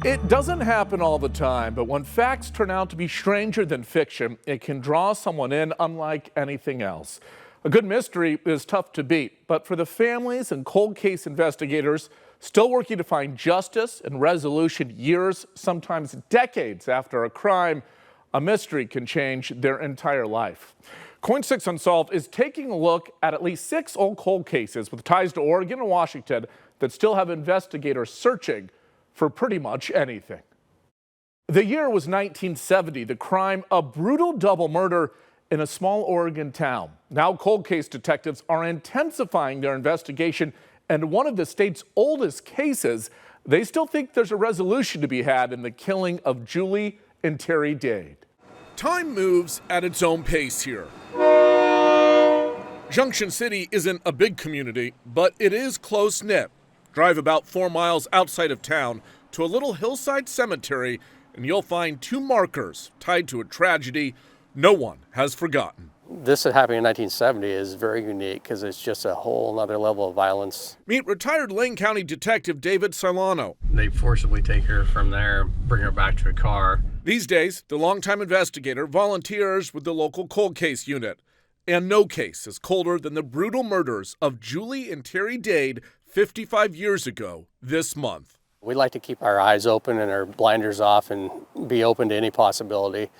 It doesn't happen all the time, but when facts turn out to be stranger than fiction, it can draw someone in unlike anything else. A good mystery is tough to beat, but for the families and cold case investigators still working to find justice and resolution years, sometimes decades after a crime, a mystery can change their entire life. KOIN 6 Unsolved is taking a look at least 6 old cold cases with ties to Oregon and Washington that still have investigators searching for pretty much anything. The year was 1970, the crime, a brutal double murder in a small Oregon town. Now cold case detectives are intensifying their investigation, and one of the state's oldest cases, they still think there's a resolution to be had in the killing of Julie and Terry Dade. Time moves at its own pace here. Junction City isn't a big community, but it is close-knit. Drive about 4 miles outside of town to a little hillside cemetery, and you'll find 2 markers tied to a tragedy no one has forgotten. This happening in 1970 is very unique because it's just a whole other level of violence. Meet retired Lane County Detective David Solano. They forcibly take her from there, bring her back to a car. These days, the longtime investigator volunteers with the local cold case unit. And no case is colder than the brutal murders of Julie and Terry Dade 55 years ago this month. We like to keep our eyes open and our blinders off and be open to any possibility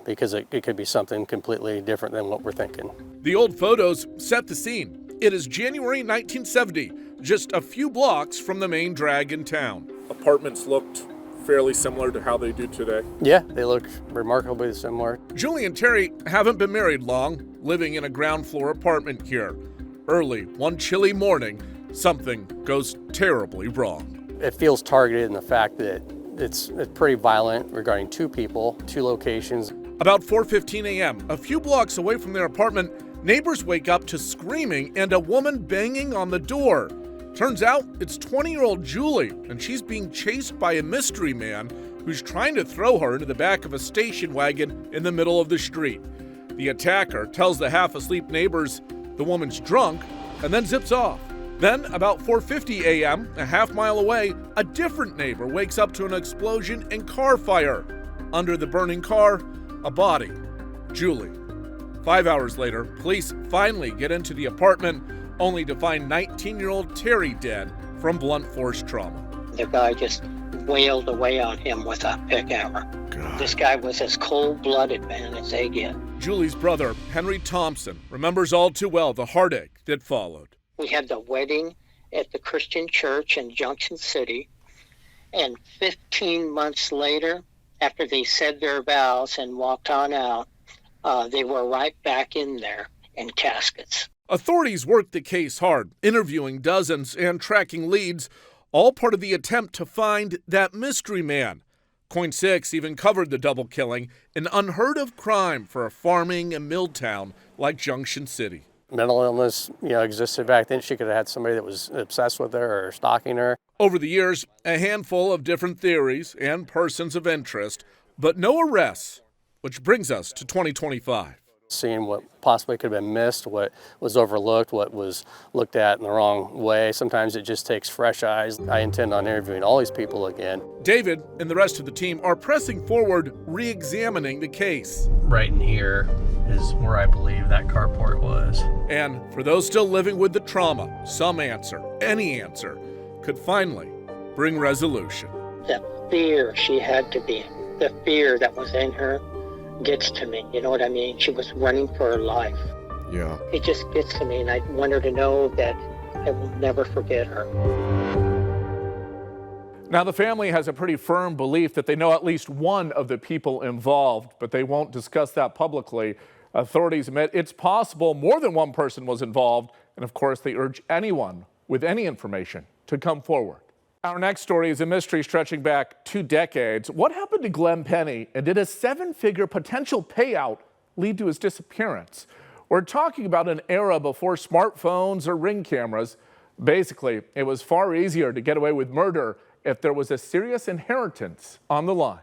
because it could be something completely different than what we're thinking. The old photos set the scene. It is January 1970, just a few blocks from the main drag in town. Apartments looked fairly similar to how they do today. Yeah, they look remarkably similar. Julie and Terry haven't been married long, living in a ground floor apartment here. Early, one chilly morning, something goes terribly wrong. It feels targeted in the fact that it's pretty violent regarding 2 people, 2 locations. About 4:15 a.m., a few blocks away from their apartment, neighbors wake up to screaming and a woman banging on the door. Turns out it's 20-year-old Julie, and she's being chased by a mystery man who's trying to throw her into the back of a station wagon in the middle of the street. The attacker tells the half-asleep neighbors the woman's drunk and then zips off. Then, about 4:50 a.m., a half-mile away, a different neighbor wakes up to an explosion and car fire. Under the burning car, a body, Julie. 5 hours later, police finally get into the apartment, only to find 19-year-old Terry dead from blunt force trauma. The guy just wailed away on him with a pick-hammer. This guy was as cold-blooded, man, as they get. Julie's brother, Henry Thompson, remembers all too well the heartache that followed. We had the wedding at the Christian church in Junction City, and 15 months later, after they said their vows and walked on out, they were right back in there in caskets. Authorities worked the case hard, interviewing dozens and tracking leads, all part of the attempt to find that mystery man. KOIN 6 even covered the double killing, an unheard-of crime for a farming and mill town like Junction City. Mental illness, existed back then. She could have had somebody that was obsessed with her or stalking her. Over the years, a handful of different theories and persons of interest, but no arrests, which brings us to 2025. Seeing what possibly could have been missed, what was overlooked, what was looked at in the wrong way. Sometimes it just takes fresh eyes. I intend on interviewing all these people again. David and the rest of the team are pressing forward, re-examining the case. Right in here is where I believe that carport was. And for those still living with the trauma, some answer, any answer, could finally bring resolution. The fear she had to be, the fear that was in her, gets to me, you know what I mean? She was running for her life. Yeah. It just gets to me, and I want her to know that I will never forget her. Now, the family has a pretty firm belief that they know at least one of the people involved, but they won't discuss that publicly. Authorities admit it's possible more than one person was involved, and of course, they urge anyone with any information to come forward. Our next story is a mystery stretching back 2 decades. What happened to Glenn Penny, and did a 7-figure potential payout lead to his disappearance? We're talking about an era before smartphones or Ring cameras. Basically, it was far easier to get away with murder if there was a serious inheritance on the line.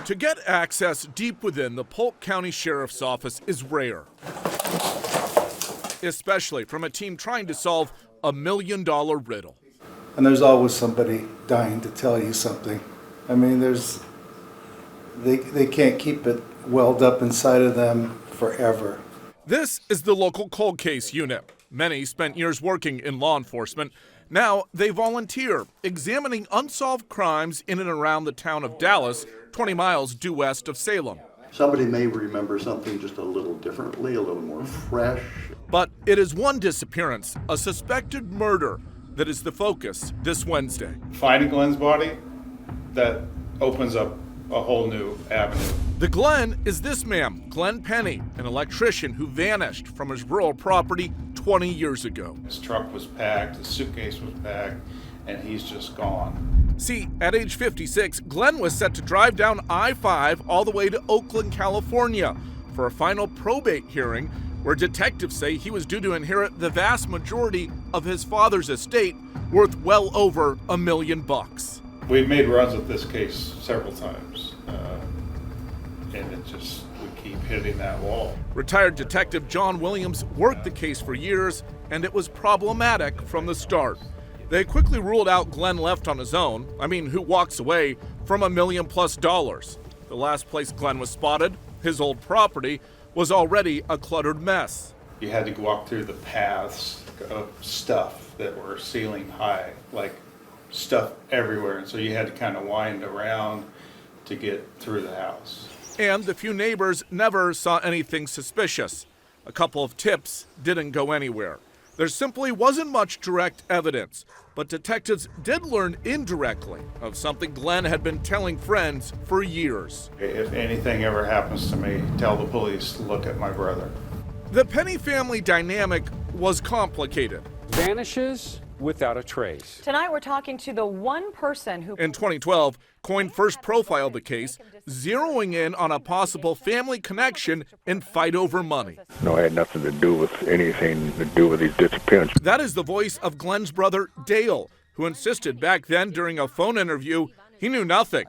To get access deep within the Polk County Sheriff's Office is rare, especially from a team trying to solve a $1 million riddle. And there's always somebody dying to tell you something. I mean, they can't keep it welled up inside of them forever. This is the local cold case unit. Many spent years working in law enforcement. Now they volunteer, examining unsolved crimes in and around the town of Dallas, 20 miles due west of Salem. Somebody may remember something just a little differently, a little more fresh. But it is one disappearance, a suspected murder, that is the focus this Wednesday. Finding Glenn's body, that opens up a whole new avenue. The Glenn is this man, Glenn Penny, an electrician who vanished from his rural property 20 years ago. His truck was packed, his suitcase was packed, and he's just gone. See, at age 56, Glenn was set to drive down I-5 all the way to Oakland, California for a final probate hearing where detectives say he was due to inherit the vast majority of his father's estate worth well over $1 million. We've made runs with this case several times, and we keep hitting that wall. Retired Detective John Williams worked the case for years, and it was problematic from the start. They quickly ruled out Glenn left on his own. I mean, who walks away from $1 million+? The last place Glenn was spotted, his old property, was already a cluttered mess. You had to walk through the paths of stuff that were ceiling high, like stuff everywhere, and so you had to kind of wind around to get through the house. And the few neighbors never saw anything suspicious. A couple of tips didn't go anywhere. There simply wasn't much direct evidence, but detectives did learn indirectly of something Glenn had been telling friends for years. If anything ever happens to me, tell the police to look at my brother. The Penny family dynamic was complicated. Vanishes without a trace. Tonight we're talking to the one person who... In 2012, KOIN first profiled the case, zeroing in on a possible family connection and fight over money. No, it had nothing to do with anything to do with these disappearances. That is the voice of Glenn's brother, Dale, who insisted back then during a phone interview he knew nothing.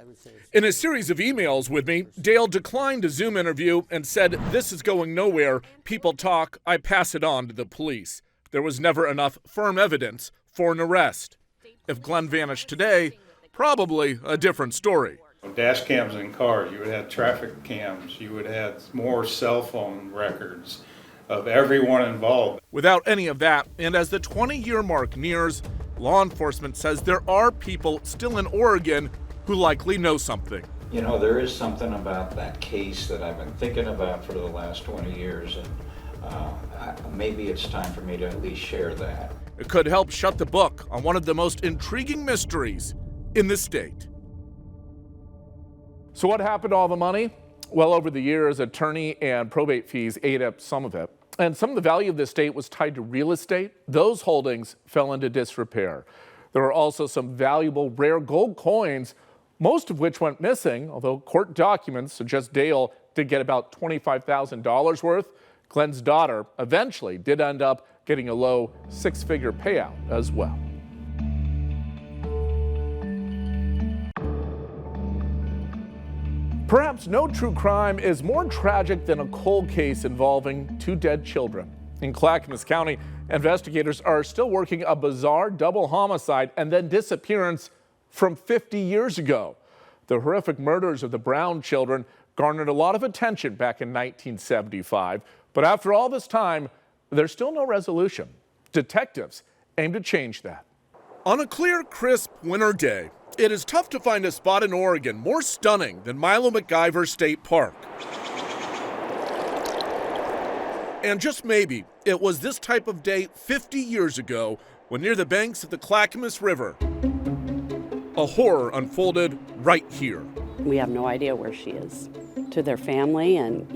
In a series of emails with me, Dale declined a Zoom interview and said, "This is going nowhere. People talk. I pass it on to the police." There was never enough firm evidence for an arrest. If Glenn vanished today, probably a different story. Dash cams in cars, you would have traffic cams, you would have more cell phone records of everyone involved. Without any of that, and as the 20-year mark nears, law enforcement says there are people still in Oregon who likely know something. You know, there is something about that case that I've been thinking about for the last 20 years, and maybe it's time for me to at least share that. It could help shut the book on one of the most intriguing mysteries in the state. So what happened to all the money? Well, over the years, attorney and probate fees ate up some of it. And some of the value of the estate was tied to real estate. Those holdings fell into disrepair. There were also some valuable rare gold coins, most of which went missing, although court documents suggest Dale did get about $25,000 worth. Glenn's daughter eventually did end up getting a low six-figure payout as well. Perhaps no true crime is more tragic than a cold case involving two dead children. In Clackamas County, investigators are still working a bizarre double homicide and then disappearance from 50 years ago. The horrific murders of the Brown children garnered a lot of attention back in 1975, but after all this time, there's still no resolution. Detectives aim to change that. On a clear, crisp winter day, it is tough to find a spot in Oregon more stunning than Milo McIver State Park. And just maybe, it was this type of day 50 years ago when near the banks of the Clackamas River, a horror unfolded right here. We have no idea where she is. To their family and,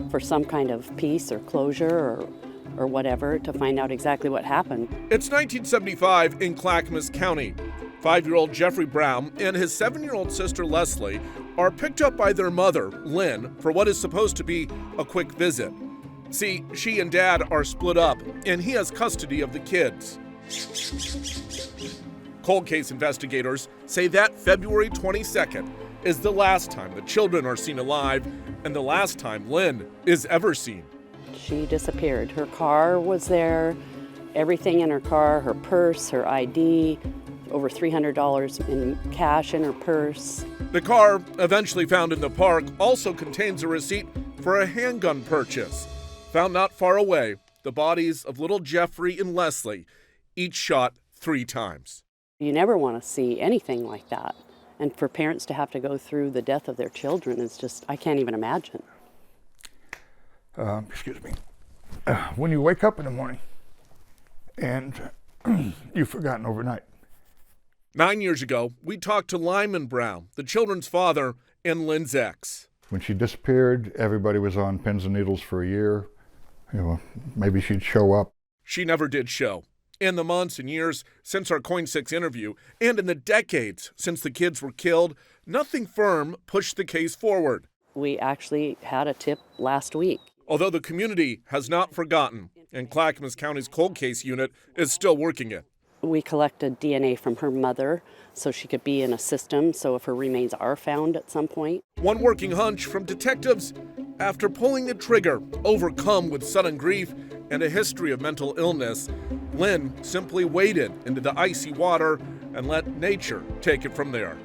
for some kind of peace or closure or whatever, to find out exactly what happened. It's 1975 in Clackamas County. 5-year-old Jeffrey Brown and his 7-year-old sister Leslie are picked up by their mother, Lynn, for what is supposed to be a quick visit. See, she and Dad are split up, and he has custody of the kids. Cold case investigators say that February 22nd is the last time the children are seen alive and the last time Lynn is ever seen. She disappeared. Her car was there, everything in her car, her purse, her ID, over $300 in cash in her purse. The car, eventually found in the park, also contains a receipt for a handgun purchase. Found not far away, the bodies of little Jeffrey and Leslie, each shot 3 times. You never want to see anything like that. And for parents to have to go through the death of their children is just, I can't even imagine. Excuse me. When you wake up in the morning and you've forgotten overnight. 9 years ago, we talked to Lyman Brown, the children's father, and Lynn's ex. When she disappeared, everybody was on pins and needles for a year. You know, maybe she'd show up. She never did show. In the months and years since our KOIN 6 interview, and in the decades since the kids were killed, nothing firm pushed the case forward. We actually had a tip last week. Although the community has not forgotten, and Clackamas County's cold case unit is still working it. We collected DNA from her mother so she could be in a system, so if her remains are found at some point. One working hunch from detectives: after pulling the trigger, overcome with sudden grief and a history of mental illness, Lynn simply waded into the icy water and let nature take it from there.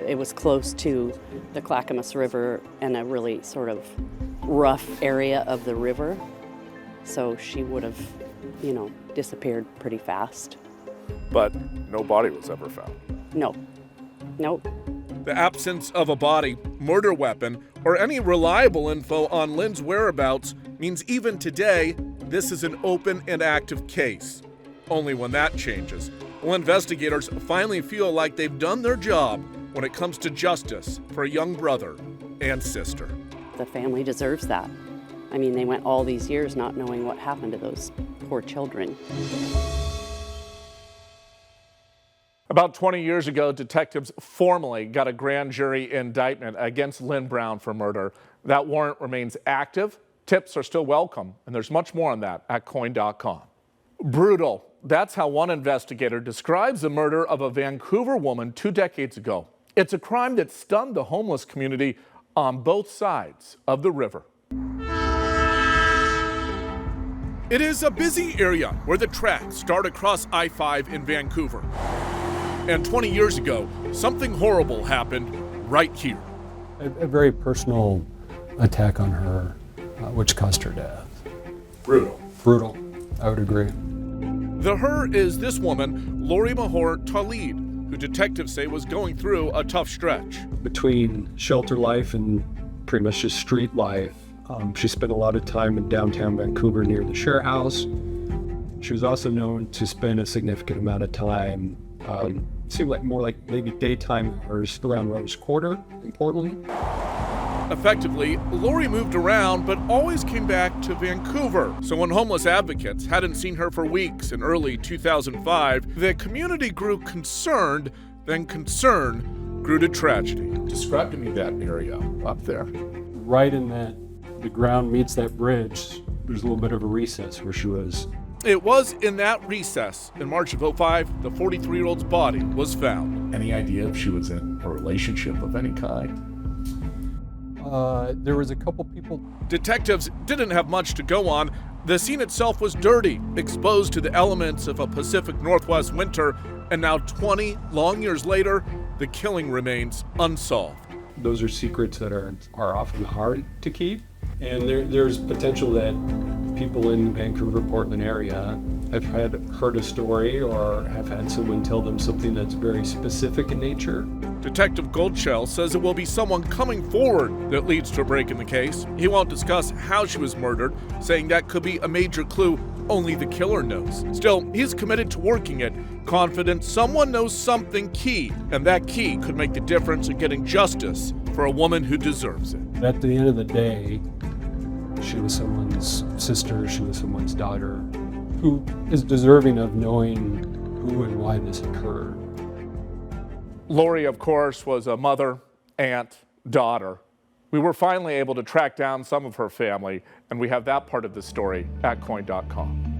It was close to the Clackamas River and a really sort of rough area of the river, so she would have, disappeared pretty fast. But no body was ever found. No. Nope. The absence of a body, murder weapon, or any reliable info on Lynn's whereabouts means even today, this is an open and active case. Only when that changes will investigators finally feel like they've done their job when it comes to justice for a young brother and sister. The family deserves that. I mean, they went all these years not knowing what happened to those poor children. About 20 years ago, detectives formally got a grand jury indictment against Lynn Brown for murder. That warrant remains active. Tips are still welcome, and there's much more on that at KOIN.com. Brutal. That's how one investigator describes the murder of a Vancouver woman 2 decades ago. It's a crime that stunned the homeless community on both sides of the river. It is a busy area where the tracks start across I-5 in Vancouver. And 20 years ago, something horrible happened right here. A very personal attack on her, which caused her death. Brutal. Brutal, I would agree. The her is this woman, Lori Mahor Talib, who detectives say was going through a tough stretch. Between shelter life and pretty much just street life, she spent a lot of time in downtown Vancouver near the Share House. She was also known to spend a significant amount of time, seemed like more like maybe daytime hours around Rose Quarter, importantly. Effectively, Lori moved around but always came back to Vancouver. So when homeless advocates hadn't seen her for weeks in early 2005, the community grew concerned, then concern grew to tragedy. Describe to me that area up there. Right in that, the ground meets that bridge, there's a little bit of a recess where she was. It was in that recess in March of 2005, the 43-year-old's body was found. Any idea if she was in a relationship of any kind? There was a couple people. Detectives didn't have much to go on. The scene itself was dirty, exposed to the elements of a Pacific Northwest winter, and now 20 long years later, the killing remains unsolved. Those are secrets that are often hard to keep, and there's potential that people in Vancouver, Portland area have heard a story or have had someone tell them something that's very specific in nature. Detective Goldshell says it will be someone coming forward that leads to a break in the case. He won't discuss how she was murdered, saying that could be a major clue only the killer knows. Still, he's committed to working it, confident someone knows something key, and that key could make the difference in getting justice for a woman who deserves it. At the end of the day, she was someone's sister, she was someone's daughter, who is deserving of knowing who and why this occurred. Lori, of course, was a mother, aunt, daughter. We were finally able to track down some of her family, and we have that part of the story at KOIN.com.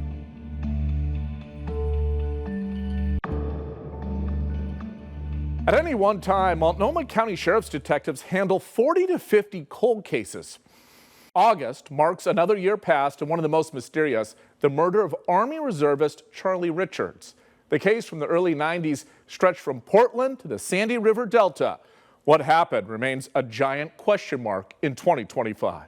At any one time, Multnomah County Sheriff's detectives handle 40 to 50 cold cases. August marks another year past and one of the most mysterious, the murder of Army reservist Charlie Richards. The case from the early 90s stretched from Portland to the Sandy River Delta. What happened remains a giant question mark in 2025.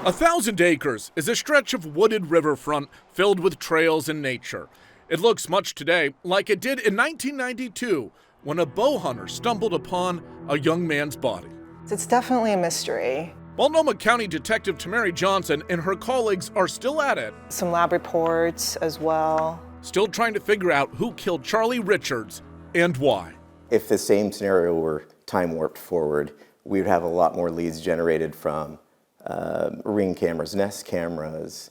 1,000 acres is a stretch of wooded riverfront filled with trails and nature. It looks much today like it did in 1992 when a bow hunter stumbled upon a young man's body. It's definitely a mystery. Multnomah County Detective Tamari Johnson and her colleagues are still at it. Some lab reports as well. Still trying to figure out who killed Charlie Richards and why. If the same scenario were time warped forward, we would have a lot more leads generated from ring cameras, Nest cameras,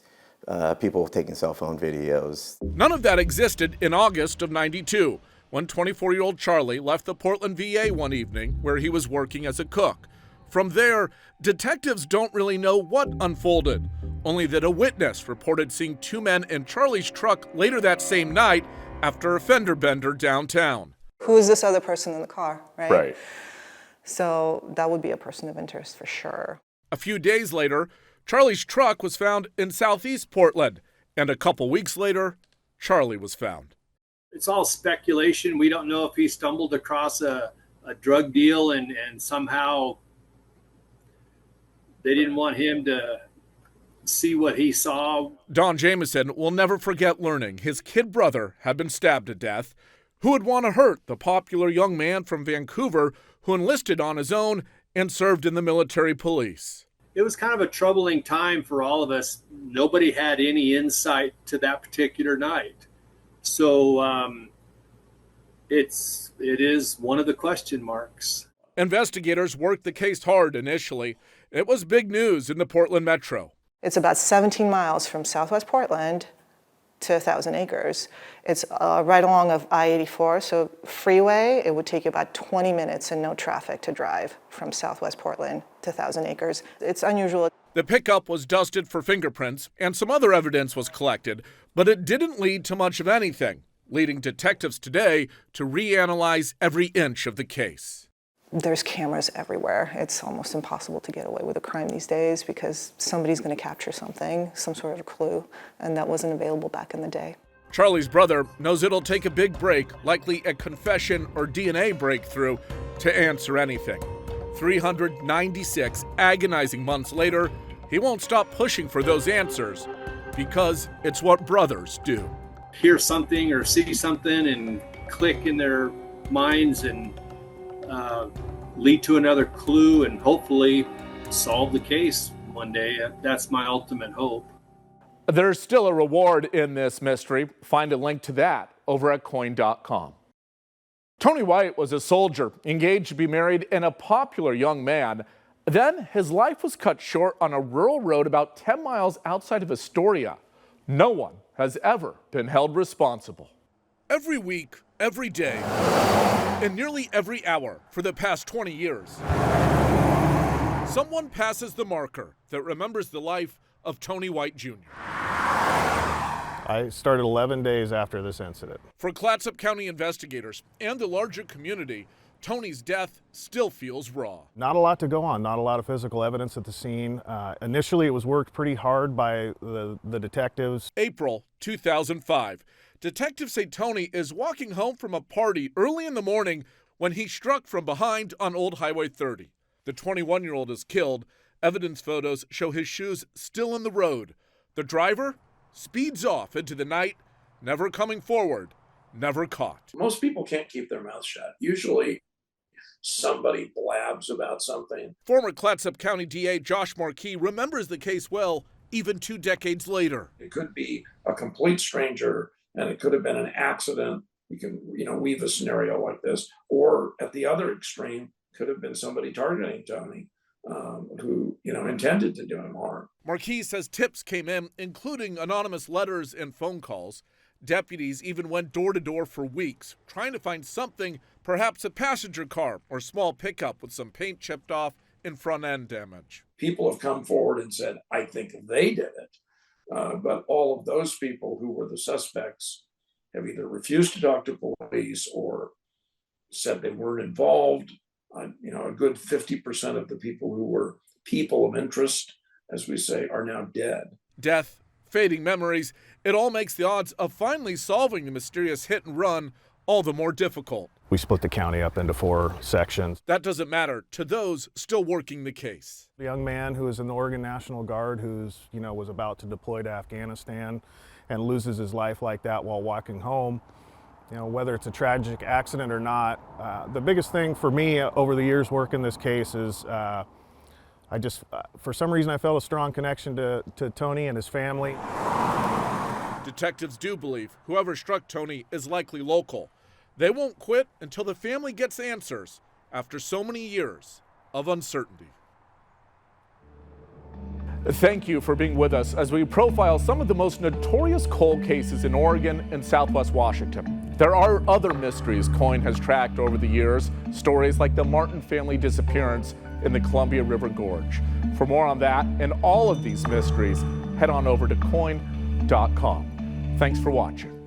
people taking cell phone videos. None of that existed in August of '92, when 24-year-old Charlie left the Portland VA one evening where he was working as a cook. From there, detectives don't really know what unfolded, only that a witness reported seeing two men in Charlie's truck later that same night after a fender bender downtown. Who is this other person in the car, right? Right. So that would be a person of interest for sure. A few days later, Charlie's truck was found in southeast Portland, and a couple weeks later, Charlie was found. It's all speculation. We don't know if he stumbled across a drug deal and somehow they didn't want him to see what he saw. Don Jameson will never forget learning his kid brother had been stabbed to death. Who would want to hurt the popular young man from Vancouver who enlisted on his own and served in the military police? It was kind of a troubling time for all of us. Nobody had any insight to that particular night. So it is one of the question marks. Investigators worked the case hard initially. It was big news in the Portland metro. It's about 17 miles from southwest Portland to 1,000 acres. It's right along of I-84, so freeway, it would take you about 20 minutes and no traffic to drive from southwest Portland to 1,000 acres. It's unusual. The pickup was dusted for fingerprints and some other evidence was collected, but it didn't lead to much of anything, leading detectives today to reanalyze every inch of the case. There's cameras everywhere. It's almost impossible to get away with a crime these days because somebody's going to capture something, some sort of a clue, and that wasn't available back in the day. Charlie's brother knows it'll take a big break, likely a confession or DNA breakthrough, to answer anything. 396 agonizing months later, he won't stop pushing for those answers because it's what brothers do. Hear something or see something and click in their minds and lead to another clue and hopefully solve the case one day. That's my ultimate hope. There's still a reward in this mystery. Find a link to that over at KOIN.com. Tony White was a soldier, engaged to be married, and a popular young man. Then his life was cut short on a rural road about 10 miles outside of Astoria. No one has ever been held responsible. Every week, every day, and nearly every hour for the past 20 years, someone passes the marker that remembers the life of Tony White Jr. I started 11 days after this incident. For Clatsop County investigators and the larger community, Tony's death still feels raw. Not a lot to go on, not a lot of physical evidence at the scene. Initially, it was worked pretty hard by the detectives. April 2005. Detectives say Tony is walking home from a party early in the morning when he's struck from behind on Old Highway 30. The 21-year-old is killed. Evidence photos show his shoes still in the road. The driver speeds off into the night, never coming forward, never caught. Most people can't keep their mouth shut. Usually somebody blabs about something. Former Clatsop County DA Josh Markey remembers the case well, even 2 decades later. It could be a complete stranger, and it could have been an accident. You can, weave a scenario like this. Or at the other extreme, could have been somebody targeting Tony who, intended to do him harm. Markey says tips came in, including anonymous letters and phone calls. Deputies even went door to door for weeks, trying to find something, perhaps a passenger car or small pickup with some paint chipped off and front end damage. People have come forward and said, I think they did it. But all of those people who were the suspects have either refused to talk to police or said they weren't involved. A good 50% of the people who were people of interest, as we say, are now dead. Death fading memories, it all makes the odds of finally solving the mysterious hit and run all the more difficult. We split the county up into 4 sections. That doesn't matter to those still working the case. The young man who is in the Oregon National Guard who's, was about to deploy to Afghanistan and loses his life like that while walking home, whether it's a tragic accident or not, the biggest thing for me over the years working this case is for some reason I felt a strong connection to Tony and his family. Detectives do believe whoever struck Tony is likely local. They won't quit until the family gets answers after so many years of uncertainty. Thank you for being with us as we profile some of the most notorious cold cases in Oregon and Southwest Washington. There are other mysteries KOIN has tracked over the years, stories like the Martin family disappearance in the Columbia River Gorge. For more on that and all of these mysteries, head on over to KOIN.com. Thanks for watching.